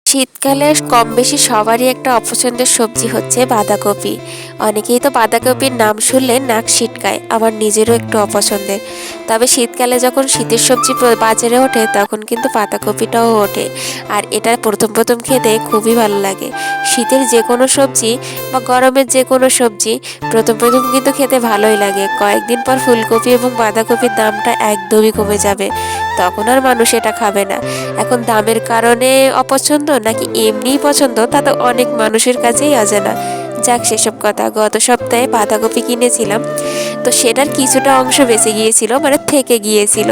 শীতকালে কম বেশি সবারই একটা অপছন্দের সবজি হচ্ছে বাঁধাকপি। অনেকেই তো বাঁধাকপির নাম শুনলে নাক সিটকায়, আমার নিজেরও একটু অপছন্দের। তবে শীতকালে যখন শীতের সবজি বাজারে ওঠে তখন কিন্তু বাঁধাকপিটাও ওঠে, আর এটা প্রথম প্রথম খেতে খুবই ভালো লাগে। শীতের যে কোনো সবজি বা গরমের যে কোনো সবজি প্রথম প্রথম কিন্তু খেতে ভালোই লাগে। কয়েকদিন পর ফুলকপি এবং বাঁধাকপির দামটা একদমই কমে যাবে, তখন আর মানুষ এটা খাবে না। এখন দামের কারণে অপছন্দ নাকি এমনিই পছন্দ তা তো অনেক মানুষের কাছেই অজানা। যাক, সেসব কথা। গত সপ্তাহে বাঁধাকপি কিনেছিলাম, তো সেটার কিছুটা অংশ বেঁচে গিয়েছিল, মানে থেকে গিয়েছিল।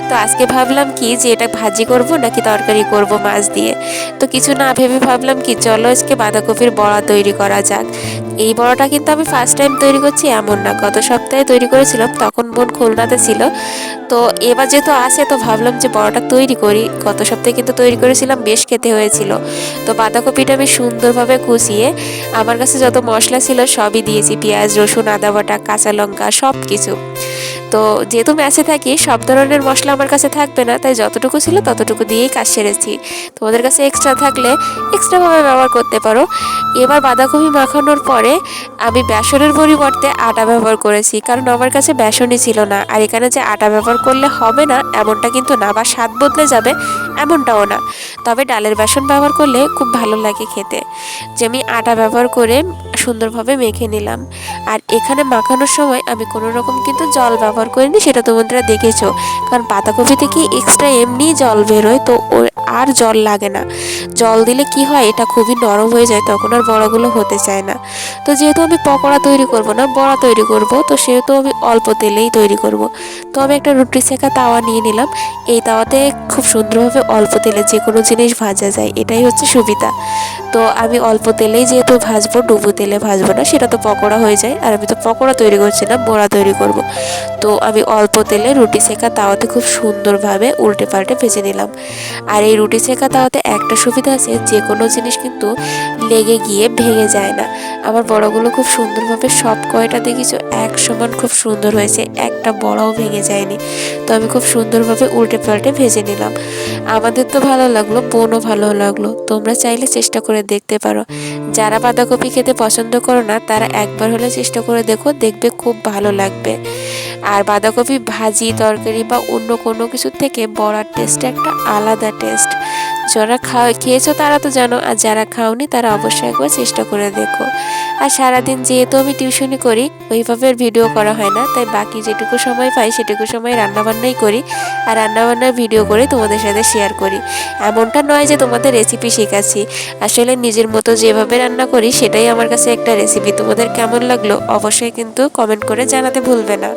তো আজকে ভাবলাম কি যে এটা ভাজি করব নাকি তরকারি করব মাছ দিয়ে। তো কিছু না ভেবে ভাবলাম কি চলো আজকে বাঁধাকপির বড়া তৈরি করা যাক। এই বড়াটা কিন্তু আমি ফার্স্ট টাইম তৈরি করছি এমন না, গত সপ্তাহে তৈরি করেছিলাম, তখন বোন খুলনাতে ছিল। তো এবার যেহেতু আসে তো ভাবলাম যে বড়াটা তৈরি করি। গত সপ্তাহে কিন্তু তৈরি করেছিলাম, বেশ খেতে হয়েছিল। তো বাঁধাকপিটা আমি সুন্দরভাবে কুচিয়ে আমার কাছে যত মশলা ছিল সবই দিয়েছি, পেঁয়াজ রসুন আদা বাটা কাঁচা লঙ্কা সব কিছু। তো যেহেতু ম্যাচে থাকি সব ধরনের মশলা আমার কাছে থাকবে না, তাই যতটুকু ছিল ততটুকু দিয়েই কাজ সেরেছি। তোমাদের কাছে এক্সট্রা থাকলে এক্সট্রাভাবে ব্যবহার করতে পারো। এবার বাঁধাকপি মাখানোর পরে আমি বেসনের পরিবর্তে আটা ব্যবহার করেছি, কারণ আমার কাছে বেসনই ছিল না। আর এখানে যে আটা ব্যবহার করলে হবে না এমনটা কিন্তু না, বা স্বাদ বদলে যাবে এমনটাও না। তবে ডালের বেসন ব্যবহার করলে খুব ভালো লাগে খেতে। যে আমি আটা ব্যবহার করে সুন্দরভাবে মেখে নিলাম। আর এখানে মাখানোর সময় আমি কোনো রকম কিন্তু জল ব্যবহার করিনি, সেটা তোমরা দেখেছো। কারণ পাতাকপি থেকে এক্সট্রা এমনিই জল বেরোয়, তো আর জল লাগে না। জল দিলে কি হয়, এটা খুবই নরম হয়ে যায়, তখন আর বড়াগুলো হতে চায় না। তো যেহেতু আমি পকোড়া তৈরি করব না, বড়া তৈরি করব, তো সেহেতু আমি অল্প তেলেই তৈরি করব। তো আমি একটা রুটি সেকা তাওয়া নিয়ে নিলাম। এই তাওয়াতে খুব সুন্দরভাবে অল্প তেলে যে কোনো জিনিস ভাজা যায়, এটাই হচ্ছে সুবিধা। তো আমি অল্প তেলেই যেহেতু ভাজবো, ডুবো তেলে ভাজবো না, সেটা তো পকোড়া হয়ে যায়। আর আমি তো পকোড়া তৈরি করছি না, বড়া তৈরি করব। তো আমি অল্প তেলে রুটি সেকা তাওয়াতে খুব সুন্দরভাবে উল্টে পাল্টে ভেজে নিলাম। আর এই রুটি সেকা তাওয়াতে একটা সুবিধা আছে, যে কোনো জিনিস কিন্তু লেগে গিয়ে ভেঙে যায় না। আমার বড়াগুলো খুব সুন্দরভাবে সব কয়টা দেখিছো এক সমান খুব সুন্দর হয়েছে, একটা বড়াও ভেঙে যায়নি। তো আমি খুব সুন্দরভাবে উল্টে পাল্টে ভেজে নিলাম। আমাদের তো ভালো লাগলো, বোনও ভালো লাগলো। তোমরা চাইলে চেষ্টা করে দেখতে পারো। যারা বাঁধাকপি খেতে পছন্দ করো না তারা একবার হলে চেষ্টা করে দেখো, দেখবে খুব ভালো লাগবে। আর বাঁধাকপি ভাজি তরকারি বা অন্য কোনো কিছু থেকে বড়ার টেস্ট একটা আলাদা টেস্ট। যারা খেয়েছো তারা তো জানো, আর যারা খাওনি তারা অবশ্যই একবার চেষ্টা করে দেখো। আর সারাদিন যেহেতু আমি টিউশনি করি, ওইভাবে ভিডিও করা হয় না, তাই বাকি যেটুকু সময় পাই সেটুকু সময় রান্নাবান্নাই করি। আর রান্নাবান্নার ভিডিও করে তোমাদের সাথে শেয়ার করি। এমনটা নয় যে তোমাদের রেসিপি শেখাচ্ছি, আসলে নিজের মতো যেভাবে রান্না করি সেটাই আমার কাছে একটা রেসিপি। তোমাদের কেমন লাগলো অবশ্যই কিন্তু কমেন্ট করে জানাতে ভুলবে না।